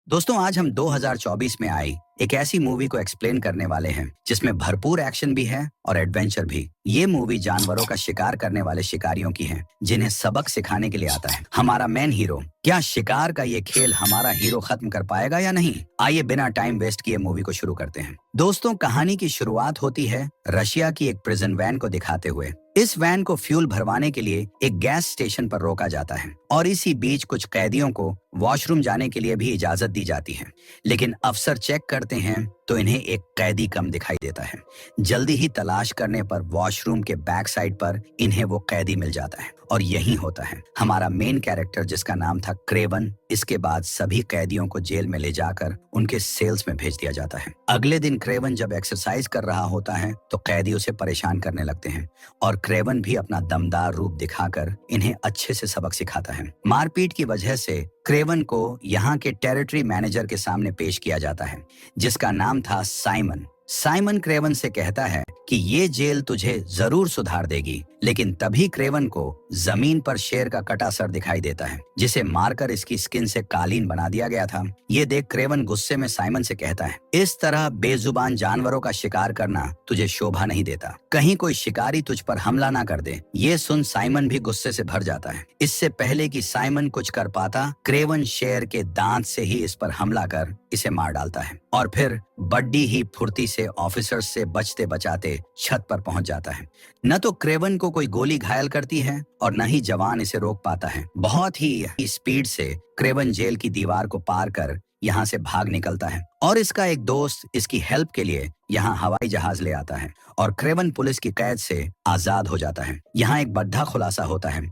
दोस्तों आज हम 2024 में आई एक ऐसी मूवी को एक्सप्लेन करने वाले हैं जिसमें भरपूर एक्शन भी है और एडवेंचर भी। ये मूवी जानवरों का शिकार करने वाले शिकारियों की है जिन्हें सबक सिखाने के लिए आता है। हमारा मेन हीरो, क्या शिकार का ये खेल हमारा हीरो खत्म कर पाएगा या नहीं? आइए बिना टाइम वेस्ट किए मूवी को शुरू करते हैं। दोस्तों कहानी की शुरुआत होती है रशिया की एक प्रिजन वैन को दिखाते हुए। इस वैन को फ्यूल भरवाने के लिए एक गैस स्टेशन पर रोका जाता है और इसी बीच कुछ कैदियों को वॉशरूम जाने के लिए भी इजाजत दी जाती है। लेकिन अफसर चेक करते हैं तो इन्हें एक कैदी कम दिखाई देता है। जल्दी ही तलाश करने पर वॉशरूम के बैक साइड पर इन्हें वो कैदी मिल जाता है और यही होता है हमारा मेन कैरेक्टर जिसका नाम था क्रेवन। इसके बाद सभी कैदियों को जेल में ले जाकर उनके सेल्स में भेज दिया जाता है। अगले दिन क्रेवन जब एक्सरसाइज कर रहा होता है तो कैदी उसे परेशान करने लगते हैं और क्रेवन भी अपना दमदार रूप दिखाकर इन्हें अच्छे से सबक सिखाता है। मारपीट की वजह से क्रेवन को यहाँ के टेरिटरी मैनेजर के सामने पेश किया जाता है जिसका नाम था साइमन। साइमन क्रेवन से कहता है कि ये जेल तुझे जरूर सुधार देगी, लेकिन तभी क्रेवन को जमीन पर शेर का कटा सर दिखाई देता है जिसे मारकर इसकी स्किन से कालीन बना दिया गया था। ये देख क्रेवन गुस्से में साइमन से कहता है, इस तरह बेजुबान जानवरों का शिकार करना तुझे शोभा नहीं देता, कहीं कोई शिकारी तुझ पर हमला ना कर दे। ये सुन साइमन भी गुस्से से भर जाता है। इससे पहले कि साइमन कुछ कर पाता, क्रेवन शेर के दांत से ही इस पर हमला कर इसे मार डालता है और फिर बड्डी ही फुर्ती से ऑफिसर्स से बचते बचाते छत पर पहुंच जाता है। न तो क्रेवन को कोई गोली घायल करती है और न ही जवान इसे रोक पाता है। बहुत ही स्पीड से क्रेवन जेल की दीवार को पार कर यहाँ से भाग निकलता है और इसका एक दोस्त इसकी हेल्प के लिए यहाँ हवाई जहाज ले आता है और क्रेवन पुलिस की कैद से आजाद हो जाता है। यहाँ एक बड़ा खुलासा होता है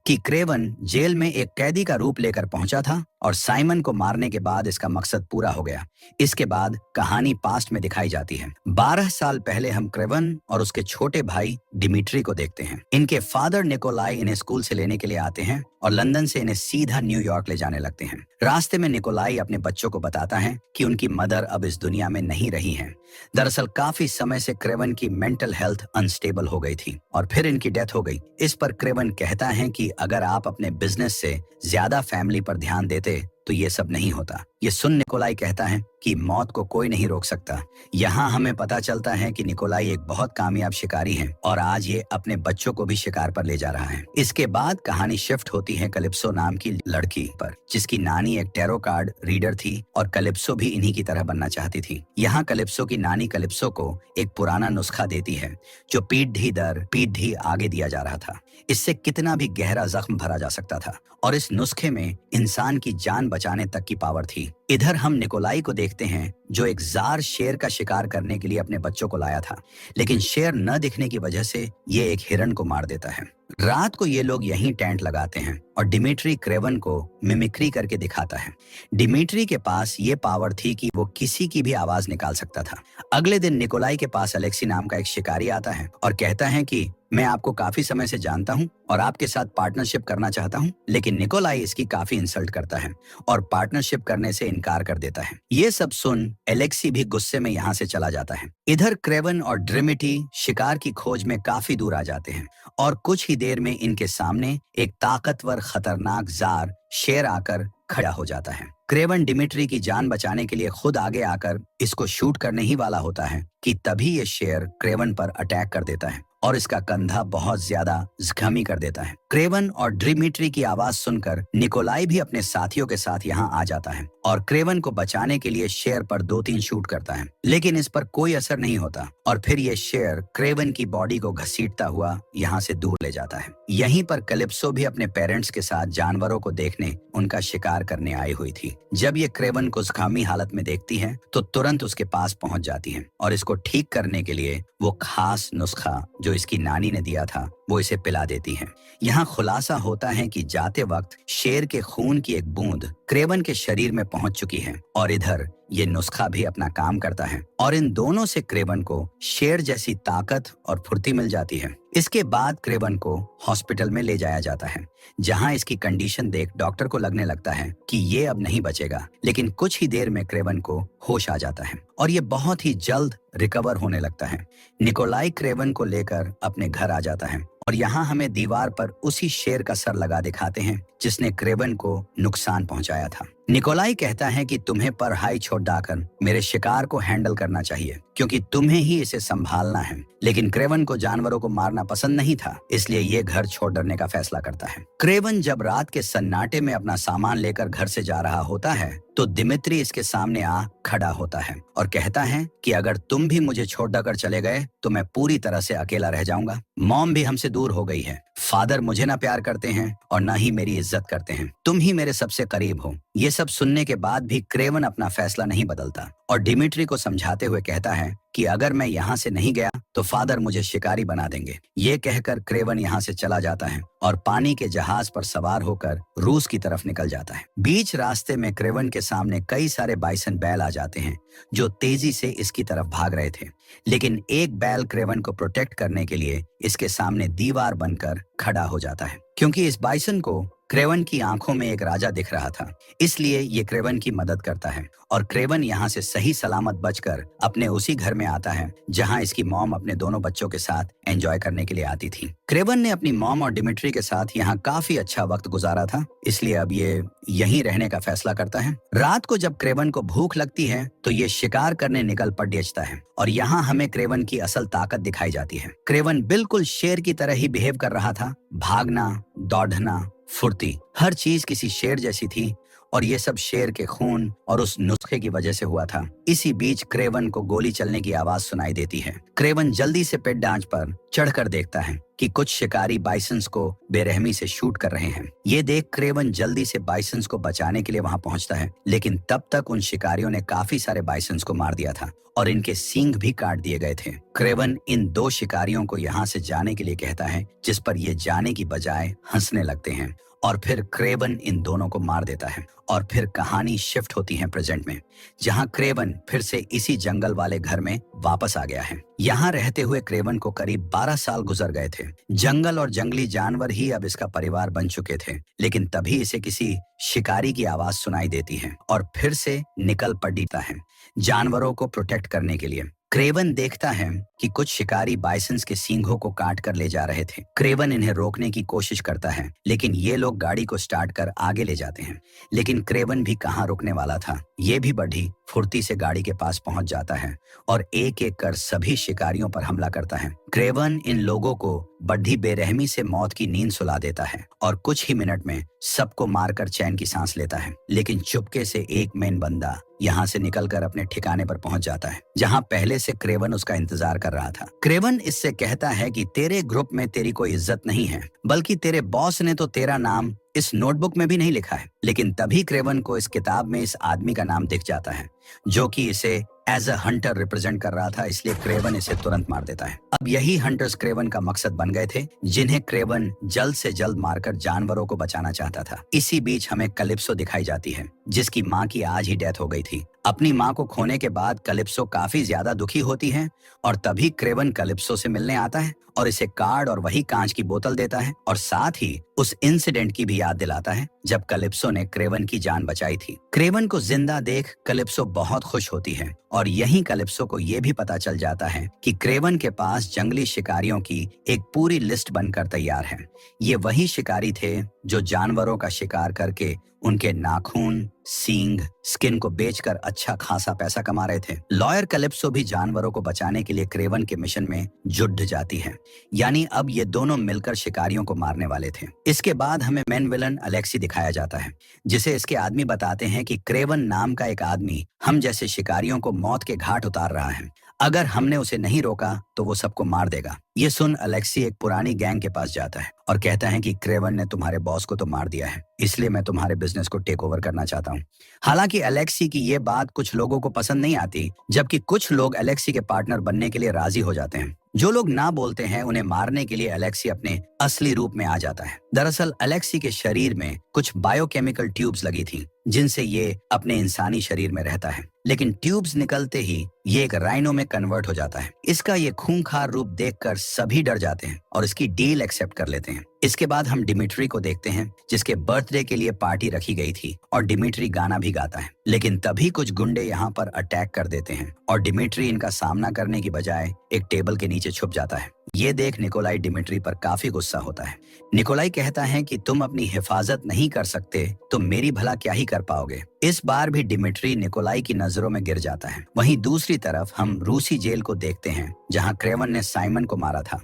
कि क्रेवन जेल में एक कैदी का रूप लेकर पहुंचा था और साइमन को मारने के बाद इसका मकसद पूरा हो गया। इसके बाद कहानी पास्ट में दिखाई जाती है। 12 साल पहले हम क्रेवन और उसके छोटे भाई डिमिट्री को देखते हैं। इनके फादर निकोलाई इन्हें स्कूल से लेने के लिए आते हैं और लंदन से इन्हें सीधा न्यूयॉर्क ले जाने लगते हैं। रास्ते में निकोलाई अपने बच्चों को बताता है कि उनकी मदर अब इस दुनिया में नहीं रही हैं। दरअसल काफी समय से क्रेवन की मेंटल हेल्थ अनस्टेबल हो गई थी और फिर इनकी डेथ हो गई। इस पर क्रेवन कहता है कि अगर आप अपने बिजनेस से ज्यादा फैमिली पर ध्यान देते तो ये सब नहीं होता। ये सुन निकोलाई कहता है कि मौत को कोई नहीं रोक सकता। यहाँ हमें पता चलता है कि निकोलाई एक बहुत कामयाब शिकारी है और आज ये अपने बच्चों को भी शिकार पर ले जा रहा है। इसके बाद कहानी शिफ्ट होती है कलिप्सो नाम की लड़की पर जिसकी नानी एक टैरो कार्ड रीडर थी और कलिप्सो भी इन्हीं की तरह बनना चाहती थी। यहाँ कलिप्सो की नानी कलिप्सो को एक पुराना नुस्खा देती है जो पीढ़ी दर पीढ़ी आगे दिया जा रहा था। इससे कितना भी गहरा जख्म भरा जा सकता था और इस नुस्खे में इंसान की जान बचाने तक की पावर थी। इधर हम निकोलाई को देखते हैं जो एक जार शेर का शिकार करने के लिए अपने बच्चों को लाया था, लेकिन शेर न दिखने की वजह से ये एक हिरण को मार देता है। रात को ये लोग यहीं टेंट लगाते हैं और डिमिट्री क्रेवन को मिमिक्री करके दिखाता है। डिमिट्री के पास ये पावर थी कि वो किसी की भी आवाज निकाल सकता था। अगले दिन निकोलाई के पास अलेक्सी नाम का एक शिकारी आता है और कहता है कि मैं आपको काफी समय से जानता हूँ और आपके साथ पार्टनरशिप करना चाहता हूँ, लेकिन निकोलाई इसकी काफी इंसल्ट करता है और पार्टनरशिप करने से इनकार कर देता है। ये सब सुन एलेक्सी भी गुस्से में यहाँ से चला जाता है। इधर क्रेवन और ड्रिमिटी शिकार की खोज में काफी दूर आ जाते हैं और कुछ ही देर में इनके सामने एक ताकतवर खतरनाक जार शेर आकर खड़ा हो जाता है। क्रेवन डिमिट्री की जान बचाने के लिए खुद आगे आकर इसको शूट करने ही वाला होता है कि तभी ये शेर क्रेवन पर अटैक कर देता है और इसका कंधा बहुत ज्यादा जख्मी कर देता है। क्रेवन और डिमिट्री की आवाज सुनकर निकोलाई भी अपने साथियों के साथ यहाँ आ जाता है और क्रेवन को बचाने के लिए शेर पर 2-3 शूट करता है, लेकिन इस पर कोई असर नहीं होता और फिर ये शेर क्रेवन की बॉडी को घसीटता हुआ यहाँ से दूर ले जाता है। यहीं पर कलिप्सो भी अपने पेरेंट्स के साथ जानवरों को देखने उनका शिकार करने आई हुई थी। जब ये क्रेवन को जख्मी हालत में देखती है तो तुरंत उसके पास पहुंच जाती है और इसको ठीक करने के लिए वो खास नुस्खा जो इसकी नानी ने दिया था वो इसे पिला देती है। यहाँ खुलासा होता है कि जाते वक्त शेर के खून की एक बूंद क्रेवन के शरीर में पहुंच चुकी है और इधर ये नुस्खा भी अपना काम करता है और इन दोनों से क्रेवन को शेर जैसी ताकत और फुर्ती मिल जाती है। इसके बाद क्रेवन को हॉस्पिटल में ले जाया जाता है जहां इसकी कंडीशन देख डॉक्टर को लगने लगता है कि ये अब नहीं बचेगा, लेकिन कुछ ही देर में क्रेवन को होश आ जाता है और ये बहुत ही जल्द रिकवर होने लगता है। निकोलाई क्रेवन को लेकर अपने घर आ जाता है और यहाँ हमें दीवार पर उसी शेर का सर लगा दिखाते हैं जिसने क्रेवन को नुकसान पहुंचाया था। निकोलाई कहता है कि तुम्हें पढ़ाई छोड़कर मेरे शिकार को हैंडल करना चाहिए क्योंकि तुम्हें ही इसे संभालना है। लेकिन क्रेवन को जानवरों को मारना पसंद नहीं था, इसलिए ये घर छोड़ डरने का फैसला करता है। क्रेवन जब रात के सन्नाटे में अपना सामान लेकर घर से जा रहा होता है तो दिमित्री इसके सामने आ खड़ा होता है और कहता है कि अगर तुम भी मुझे छोड़कर चले गए तो मैं पूरी तरह से अकेला रह जाऊंगा। मॉम भी हमसे दूर हो गई है, फादर मुझे ना प्यार करते हैं और ना ही मेरी इज्जत करते हैं, तुम ही मेरे सबसे करीब हो। ये सब सुनने के बाद भी क्रेवन अपना फैसला नहीं बदलता और डिमिट्री को समझाते हुए कहता है कि अगर मैं यहाँ से नहीं गया तो फादर मुझे शिकारी बना देंगे। ये कहकर क्रेवन यहाँ से चला जाता है और पानी के जहाज पर सवार होकर रूस की तरफ निकल जाता है। बीच रास्ते में क्रेवन के सामने कई सारे बाइसन बैल आ जाते हैं जो तेजी से इसकी तरफ भाग रहे थे, लेकिन एक बैल क्रेवन को प्रोटेक्ट करने के लिए इसके सामने दीवार बनकर खड़ा हो जाता है। क्योंकि इस बाइसन को क्रेवन की आंखों में एक राजा दिख रहा था, इसलिए ये क्रेवन की मदद करता है और क्रेवन यहाँ से सही सलामत बचकर अपने उसी घर में आता है जहाँ इसकी मॉम अपने दोनों बच्चों के साथ एंजॉय करने के लिए आती थी। क्रेवन ने अपनी मॉम और डिमिट्री के साथ यहाँ काफी अच्छा वक्त गुजारा था, इसलिए अब ये यहीं रहने का फैसला करता है। रात को जब क्रेवन को भूख लगती है तो ये शिकार करने निकल पड़ता है और यहाँ हमें क्रेवन की असल ताकत दिखाई जाती है। क्रेवन बिल्कुल शेर की तरह ही बिहेव कर रहा था, भागना, दौड़ना, फुर्ती, हर चीज किसी शेर जैसी थी और ये सब शेर के खून और उस नुस्खे की वजह से हुआ था। इसी बीच क्रेवन को गोली चलने की आवाज सुनाई देती है। क्रेवन जल्दी से पेट डांच पर चढ़कर देखता है कि कुछ शिकारी बाइसन्स को बेरहमी से शूट कर रहे हैं। ये देख क्रेवन जल्दी से बाइसन्स को बचाने के लिए वहां पहुंचता है, लेकिन तब तक उन शिकारियों ने काफी सारे बाइसन्स को मार दिया था और इनके सींग भी काट दिए गए थे। क्रेवन इन दो शिकारियों को यहाँ से जाने के लिए कहता है, जिस पर ये जाने की बजाय हंसने लगते हैं और फिर क्रेवन इन दोनों को मार देता है और फिर कहानी शिफ्ट होती है प्रेजेंट में, जहां क्रेवन फिर से इसी जंगल वाले घर में वापस आ गया है। यहाँ रहते हुए क्रेवन को करीब 12 साल गुजर गए थे। जंगल और जंगली जानवर ही अब इसका परिवार बन चुके थे, लेकिन तभी इसे किसी शिकारी की आवाज सुनाई देती है और फिर से निकल पड़ता है जानवरों को प्रोटेक्ट करने के लिए। क्रेवन देखता है कि कुछ शिकारी बाइसन्स के सींगों को काट कर ले जा रहे थे। क्रेवन इन्हें रोकने की कोशिश करता है, लेकिन ये लोग गाड़ी को स्टार्ट कर आगे ले जाते हैं। लेकिन क्रेवन भी कहाँ रुकने वाला था, ये भी बढ़ी फुर्ती से गाड़ी के पास पहुंच जाता है और एक एक कर सभी शिकारियों पर हमला करता है। क्रेवन इन लोगों को बड़ी बेरहमी से मौत की नींद सुला देता है और कुछ ही मिनट में सबको मारकर चैन की सांस लेता है। लेकिन चुपके से एक मेन बंदा यहाँ से निकलकर अपने ठिकाने पर पहुंच जाता है, जहाँ पहले से क्रेवन उसका इंतजार कर रहा था। क्रेवन इससे कहता है कि तेरे ग्रुप में तेरी कोई इज्जत नहीं है, बल्कि तेरे बॉस ने तो तेरा नाम इस नोटबुक में भी नहीं लिखा है। लेकिन तभी क्रेवन को इस किताब में इस आदमी का नाम दिख जाता है जो कि इसे एज अ हंटर रिप्रेजेंट कर रहा था, इसलिए क्रेवन इसे तुरंत मार देता है। अब यही हंटर्स क्रेवन का मकसद बन गए थे, जिन्हें क्रेवन जल्द से जल्द मारकर जानवरों को बचाना चाहता था। इसी बीच हमें कलिप्सो दिखाई जाती है, जिसकी माँ की आज ही डेथ हो गई थी। अपनी माँ को खोने के बाद कलिप्सो काफी ज्यादा दुखी होती है और तभी क्रेवन कलिप्सो से मिलने आता है और इसे कार्ड और वही कांच की बोतल देता है और साथ ही उस इंसिडेंट की भी याद दिलाता है जब कलिप्सो ने क्रेवन की जान बचाई थी। क्रेवन को जिंदा देख कलिप्सो बहुत खुश होती है और यहीं कलिप्सो को ये भी पता चल जाता है कि क्रेवन के पास जंगली शिकारियों की एक पूरी लिस्ट बनकर तैयार है। ये वही शिकारी थे जो जानवरों का शिकार करके उनके नाखून, सींग, स्किन को बेचकर अच्छा खासा पैसा कमा रहे थे। लॉयर कलिप्सो भी जानवरों को बचाने के लिए क्रेवन के मिशन में जुट जाती है, यानी अब ये दोनों मिलकर शिकारियों को मारने वाले थे। इसके बाद हमें मेन विलन अलेक्सी दिखाया जाता है, जिसे इसके आदमी बताते हैं कि क्रेवन नाम का एक आदमी हम जैसे शिकारियों को मौत के घाट उतार रहा है। अगर हमने उसे नहीं रोका तो वो सबको मार देगा। ये सुन अलेक्सी एक पुरानी गैंग के पास जाता है और कहता है कि क्रेवन ने तुम्हारे बॉस को तो मार दिया है, इसलिए मैं तुम्हारे बिजनेस को टेक ओवर करना चाहता हूँ। हालांकि अलेक्सी की ये बात कुछ लोगों को पसंद नहीं आती, जबकि कुछ लोग अलेक्सी के पार्टनर बनने के लिए राजी हो जाते हैं। जो लोग ना बोलते हैं उन्हें मारने के लिए अलेक्सी अपने असली रूप में आ जाता है। दरअसल अलेक्सी के शरीर में कुछ बायोकेमिकल ट्यूब्स लगी थी, जिनसे ये अपने इंसानी शरीर में रहता है, लेकिन ट्यूब्स निकलते ही ये एक राइनो में कन्वर्ट हो जाता है। इसका ये खूंखार रूप देखकर सभी डर जाते हैं और इसकी डील एक्सेप्ट कर लेते हैं। इसके बाद हम डिमिट्री को देखते हैं, जिसके बर्थडे के लिए पार्टी रखी गई थी और डिमिट्री गाना भी गाता है। लेकिन तभी कुछ गुंडे यहाँ पर अटैक कर देते हैं और डिमिट्री इनका सामना करने की बजाय एक टेबल के नीचे छुप जाता है। ये देख निकोलाई डिमिट्री पर काफी गुस्सा होता है। निकोलाई कहता है कि तुम अपनी हिफाजत नहीं कर सकते तो मेरी भला क्या ही कर पाओगे। इस बार भी डिमिट्री निकोलाई की नजरों में गिर जाता है। वहीं दूसरी तरफ हम रूसी जेल को देखते हैं जहां क्रेवन ने साइमन को मारा था।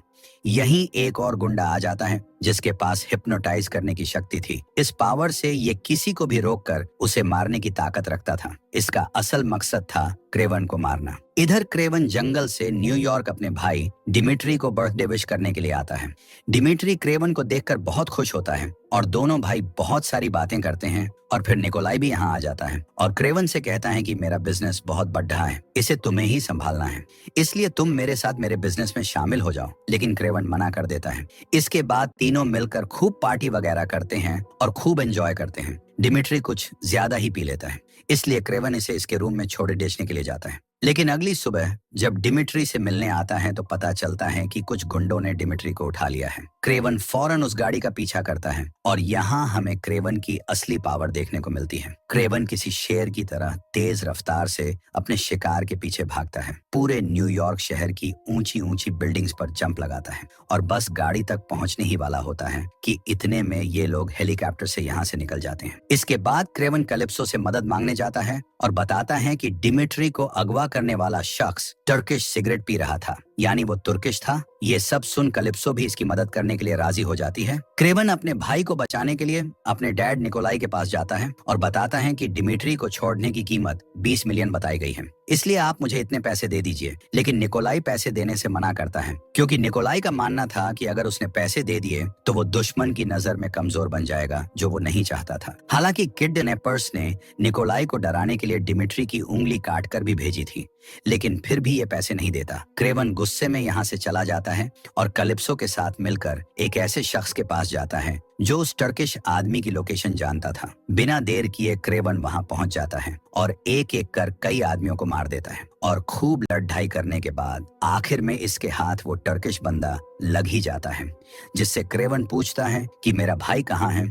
यहीं एक और गुंडा आ जाता है जिसके पास हिप्नोटाइज करने की शक्ति थी। इस पावर से ये किसी को भी रोककर उसे मारने की ताकत रखता था। इसका असल मकसद था क्रेवन को मारना। इधर क्रेवन जंगल से न्यूयॉर्क अपने भाई डिमिट्री को बर्थडे विश करने के लिए आता है। डिमिट्री क्रेवन को देखकर बहुत खुश होता है और दोनों भाई बहुत सारी बातें करते हैं और फिर निकोलाई भी यहाँ आ जाता है और क्रेवन से कहता है कि मेरा बिजनेस बहुत बढ़ा है, इसे तुम्हें ही संभालना है, इसलिए तुम मेरे साथ मेरे बिजनेस में शामिल हो जाओ। लेकिन क्रेवन मना कर देता है। इसके बाद तीनों मिलकर खूब पार्टी वगैरह करते हैं और खूब एंजॉय करते हैं। डिमिट्री कुछ ज्यादा ही पी लेता है, इसलिए क्रेवन इसे इसके रूम में छोड़े बेचने के लिए जाता है। लेकिन अगली सुबह जब डिमिट्री से मिलने आता है तो पता चलता है कि कुछ गुंडों ने डिमिट्री को उठा लिया है। क्रेवन फौरन उस गाड़ी का पीछा करता है और यहाँ हमें क्रेवन की असली पावर देखने को मिलती है। क्रेवन किसी शेर की तरह तेज रफ्तार से अपने शिकार के पीछे भागता है। पूरे न्यूयॉर्क शहर की ऊंची ऊंची बिल्डिंग्स पर जंप लगाता है और बस गाड़ी तक पहुंचने ही वाला होता है कि इतने में ये लोग हेलीकॉप्टर से यहाँ से निकल जाते हैं। इसके बाद क्रेवन कैलिप्सो से मदद मांगने जाता है और बताता है कि डिमिट्री को अगवा करने वाला शख्स टर्किश सिगरेट पी रहा था, यानी वो तुर्किश था। ये सब सुन कैलिप्सो भी इसकी मदद करने के लिए राजी हो जाती है। क्रेवन अपने भाई को बचाने के लिए अपने डैड निकोलाई के पास जाता है और बताता है कि डिमिट्री को छोड़ने की कीमत 20 मिलियन बताई गई है, इसलिए आप मुझे इतने पैसे दे दीजिए। लेकिन निकोलाई पैसे देने से मना करता है क्योंकि निकोलाई का मानना था कि अगर उसने पैसे दे दिए तो वो दुश्मन की नजर में कमजोर बन जाएगा, जो वो नहीं चाहता था। हालांकि किडनैपर्स ने निकोलाई को डराने के लिए डिमिट्री की उंगली काटकर भी भेजी थी, लेकिन फिर भी ये पैसे नहीं देता। क्रेवन गुस्से में यहाँ से चला जाता है और कैलिप्सो के साथ मिलकर एक ऐसे शख्स के पास जाता है जो उस टर्किश आदमी की लोकेशन जानता था। बिना देर किए क्रेवन वहां पहुंच जाता है और एक एक कर कई आदमियों को मार देता है और खूब लड़ाई करने के बाद आखिर में इसके हाथ वो टर्किश बंदा लग ही जाता है, जिससे क्रेवन पूछता है कि मेरा भाई कहाँ है।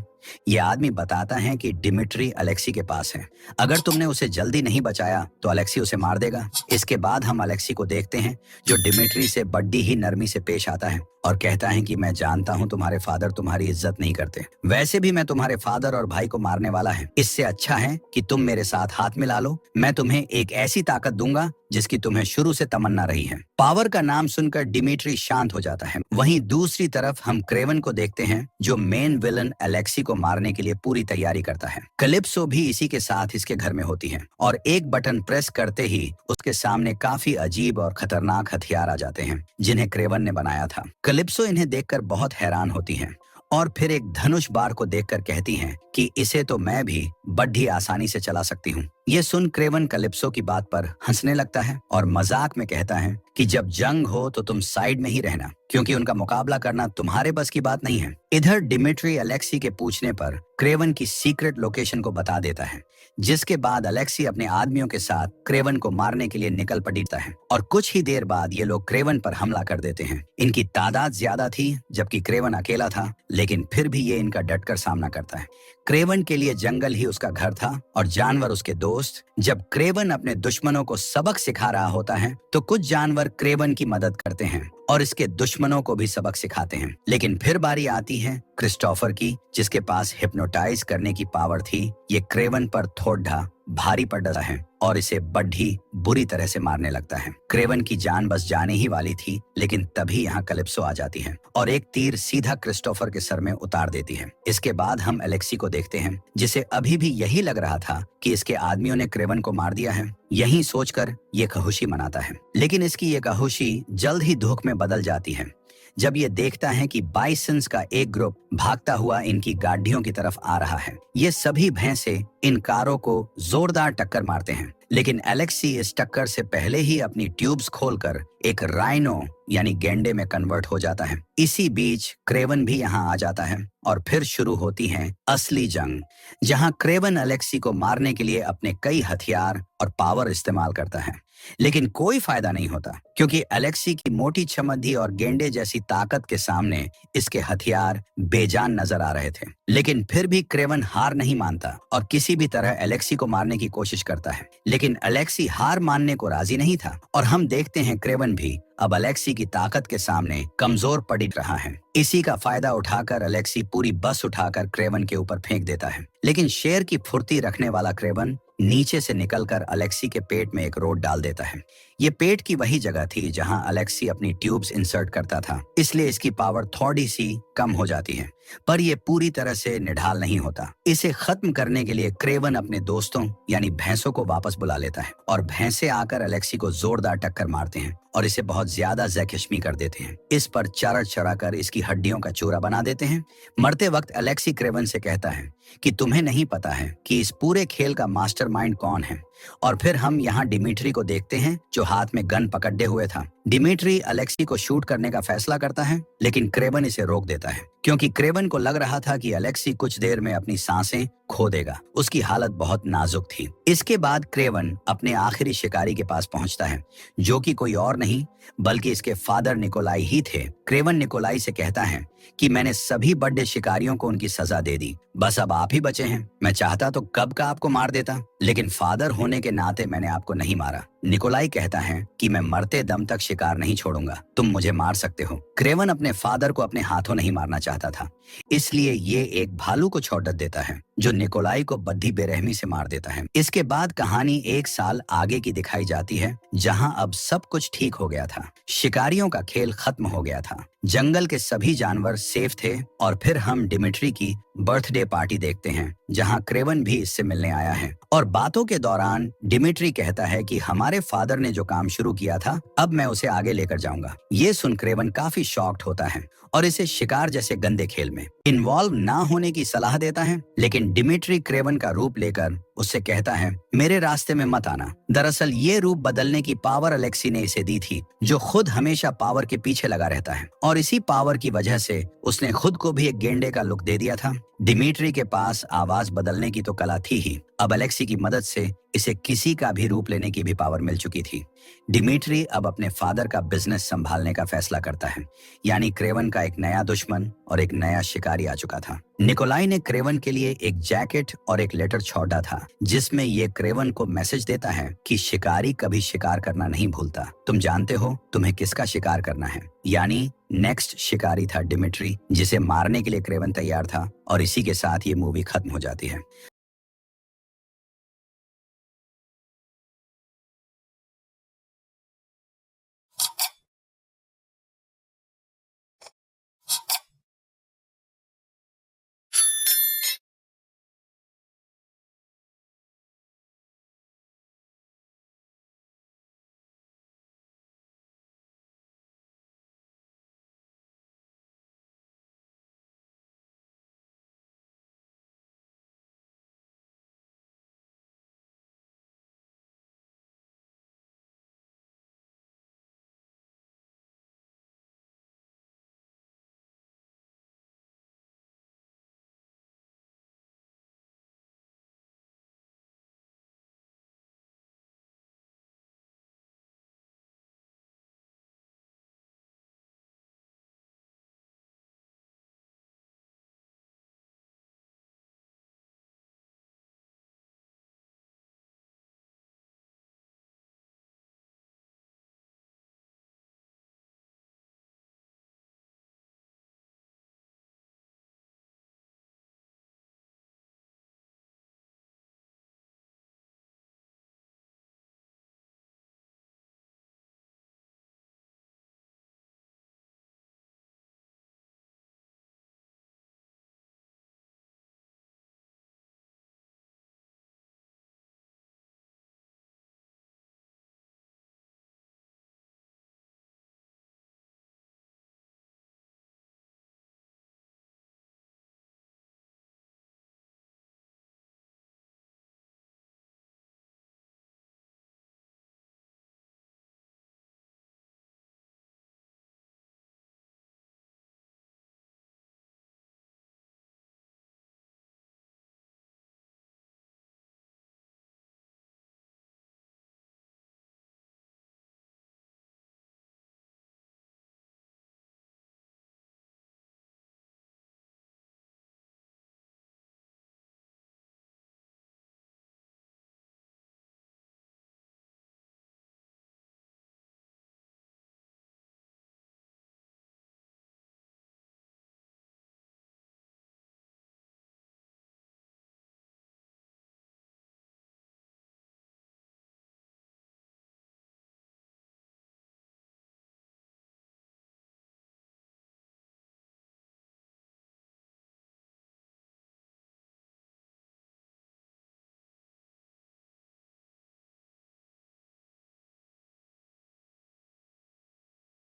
ये आदमी बताता है कि डिमिट्री अलेक्सी के पास है, अगर तुमने उसे जल्दी नहीं बचाया तो अलेक्सी उसे मार देगा। इसके बाद हम अलेक्सी को देखते हैं जो डिमिट्री से बड़ी ही नरमी से पेश आता है और कहता है कि मैं जानता हूँ तुम्हारे फादर तुम्हारी इज्जत नहीं करते, वैसे भी मैं तुम्हारे फादर और भाई को मारने वाला है। इससे अच्छा है कि तुम मेरे साथ हाथ मिला लो, मैं तुम्हें एक ऐसी ताकत दूंगा जिसकी तुम्हें शुरू से तमन्ना रही है। पावर का नाम सुनकर डिमिट्री शांत हो जाता है। वहीं दूसरी तरफ हम क्रेवन को देखते हैं जो मेन विलन अलेक्सी को मारने के लिए पूरी तैयारी करता है। कैलिप्सो भी इसी के साथ इसके घर में होती है और एक बटन प्रेस करते ही उसके सामने काफी अजीब और खतरनाक हथियार आ जाते हैं जिन्हें क्रेवन ने बनाया था। कैलिप्सो इन्हें देखकर बहुत हैरान होती हैं और फिर एक धनुष बार को देखकर कहती हैं कि इसे तो मैं भी बड़ी आसानी से चला सकती हूँ। ये सुन क्रेवन कैलिप्सो की बात पर हंसने लगता है और मजाक में कहता है कि जब जंग हो तो तुम साइड में ही रहना, क्योंकि उनका मुकाबला करना तुम्हारे बस की बात नहीं है। इधर डिमिट्री अलेक्सी के पूछने पर क्रेवन की सीक्रेट लोकेशन को बता देता है, जिसके बाद अलेक्सी अपने आदमियों के साथ क्रेवन को मारने के लिए निकल पड़ता है और कुछ ही देर बाद ये लोग क्रेवन पर हमला कर देते हैं। इनकी तादाद ज्यादा थी जबकि क्रेवन अकेला था, लेकिन फिर भी ये इनका डटकर सामना करता है। क्रेवन के लिए जंगल ही उसका घर था और जानवर उसके दोस्त। जब क्रेवन अपने दुश्मनों को सबक सिखा रहा होता है तो कुछ जानवर क्रेवन की मदद करते हैं और इसके दुश्मनों को भी सबक सिखाते हैं। लेकिन फिर बारी आती है क्रिस्टोफर की, जिसके पास हिप्नोटाइज करने की पावर थी। ये क्रेवन पर थोड़ा भारी पड़ रहा है और इसे बड़ी बुरी तरह से मारने लगता है। क्रेवन की जान बस जाने ही वाली थी, लेकिन तभी यहाँ कैलिप्सो आ जाती है और एक तीर सीधा क्रिस्टोफर के सर में उतार देती है। इसके बाद हम अलेक्सी को देखते हैं, जिसे अभी भी यही लग रहा था कि इसके आदमियों ने क्रेवन को मार दिया है। यही सोचकर ये खुशी मनाता है, लेकिन इसकी ये खुशी जल्द ही दुख में बदल जाती है जब ये देखता है कि बाइसन्स का एक ग्रुप भागता हुआ इनकी गाड़ियों की तरफ आ रहा है। ये सभी भैंसे इन कारों को जोरदार टक्कर मारते हैं, लेकिन अलेक्सी इस टक्कर से पहले ही अपनी ट्यूब्स खोलकर एक राइनो यानी गेंडे में कन्वर्ट हो जाता है। इसी बीच क्रेवन भी यहाँ आ जाता है और फिर शुरू होती है असली जंग, जहाँ क्रेवन अलेक्सी को मारने के लिए अपने कई हथियार और पावर इस्तेमाल करता है, लेकिन कोई फायदा नहीं होता क्योंकि अलेक्सी की मोटी छमद्दी और गेंडे जैसी ताकत के सामने इसके हथियार बेजान नजर आ रहे थे। लेकिन फिर भी क्रेवन हार नहीं मानता और किसी भी तरह अलेक्सी को मारने की कोशिश करता है, लेकिन अलेक्सी हार मानने को राजी नहीं था और हम देखते हैं क्रेवन क्रेवन भी अब अलेक्सी की ताकत के सामने कमजोर पड़ रहा है। इसी का फायदा उठाकर अलेक्सी पूरी बस उठाकर क्रेवन के ऊपर फेंक देता है, लेकिन शेर की फुर्ती रखने वाला क्रेवन नीचे से निकलकर अलेक्सी के पेट में एक रोड डाल देता है। ये पेट की वही जगह थी जहां अलेक्सी अपनी ट्यूब्स इंसर्ट करता था, इसलिए इसकी पावर थोड़ी सी कम हो जाती है, पर यह पूरी तरह से निढाल नहीं होता। इसे खत्म करने के लिए क्रेवन अपने दोस्तों यानी भैंसों को वापस बुला लेता है और भैंसे आकर अलेक्सी को जोरदार टक्कर मारते हैं और इसे बहुत ज्यादा जख्मी कर देते हैं। इस पर चढ़ चढ़ाकर इसकी हड्डियों का चूरा बना देते हैं। मरते वक्त अलेक्सी क्रेवन से कहता है कि तुम्हें नहीं पता है कि इस पूरे खेल का मास्टरमाइंड कौन है। और फिर हम यहाँ डिमिट्री को देखते हैं जो हाथ में गन पकड़े हुए था। डिमिट्री अलेक्सी को शूट करने का फैसला करता है, लेकिन क्रेवन इसे रोक देता है क्योंकि क्रेवन को लग रहा था कि अलेक्सी कुछ देर में अपनी सांसें खो देगा। उसकी हालत बहुत नाजुक थी। इसके बाद क्रेवन अपने आखिरी शिकारी के पास पहुंचता है, जो कि कोई और नहीं बल्कि इसके फादर निकोलाई ही थे। क्रेवन निकोलाई से कहता है कि मैंने सभी बड़े शिकारियों को उनकी सजा दे दी, बस अब आप ही बचे हैं। मैं चाहता तो कब का आपको मार देता, लेकिन फादर होने के नाते मैंने आपको नहीं मारा। निकोलाई कहता है कि मैं मरते दम तक शिकार नहीं छोड़ूंगा, तुम मुझे मार सकते हो। क्रेवन अपने फादर को अपने हाथों नहीं मारना चाहता था, इसलिए ये एक भालू को छोड़ देता है जो निकोलाई को बद्धी बेरहमी से मार देता है। इसके बाद कहानी 1 साल आगे की दिखाई जाती है, जहां अब सब कुछ ठीक हो गया था। शिकारियों का खेल खत्म हो गया था, जंगल के सभी जानवर सेफ थे और फिर हम डिमिट्री की बर्थडे पार्टी देखते हैं जहां क्रेवन भी इससे मिलने आया है। और बातों के दौरान डिमिट्री कहता है कि हमारे फादर ने जो काम शुरू किया था अब मैं उसे आगे लेकर जाऊंगा। ये सुन क्रेवन काफी शॉक्ड होता है और इसे शिकार जैसे गंदे खेल में इन्वॉल्व ना होने की सलाह देता है, लेकिन डिमिट्री क्रेवन का रूप लेकर उससे कहता है मेरे रास्ते में मत आना। दरअसल ये रूप बदलने की पावर अलेक्सी ने इसे दी थी, जो खुद हमेशा पावर के पीछे लगा रहता है, और इसी पावर की वजह से उसने खुद को भी एक गेंडे का लुक दे दिया था। डिमिट्री के पास आवाज बदलने की तो कला थी ही, अब अलेक्सी की मदद से इसे किसी का भी रूप लेने की भी पावर मिल चुकी थी। डिमिट्री अब अपने फादर का बिजनेस संभालने का फैसला करता है, यानी क्रेवन का एक नया दुश्मन और एक नया शिकारी आ चुका था। निकोलाई ने क्रेवन के लिए एक जैकेट और एक लेटर छोड़ा था, जिसमें ये क्रेवन को मैसेज देता है कि शिकारी कभी शिकार करना नहीं भूलता। तुम जानते हो तुम्हें किसका शिकार करना है। यानी नेक्स्ट शिकारी था डिमिट्री, जिसे मारने के लिए क्रेवन तैयार था। और इसी के साथ ये मूवी खत्म हो जाती है।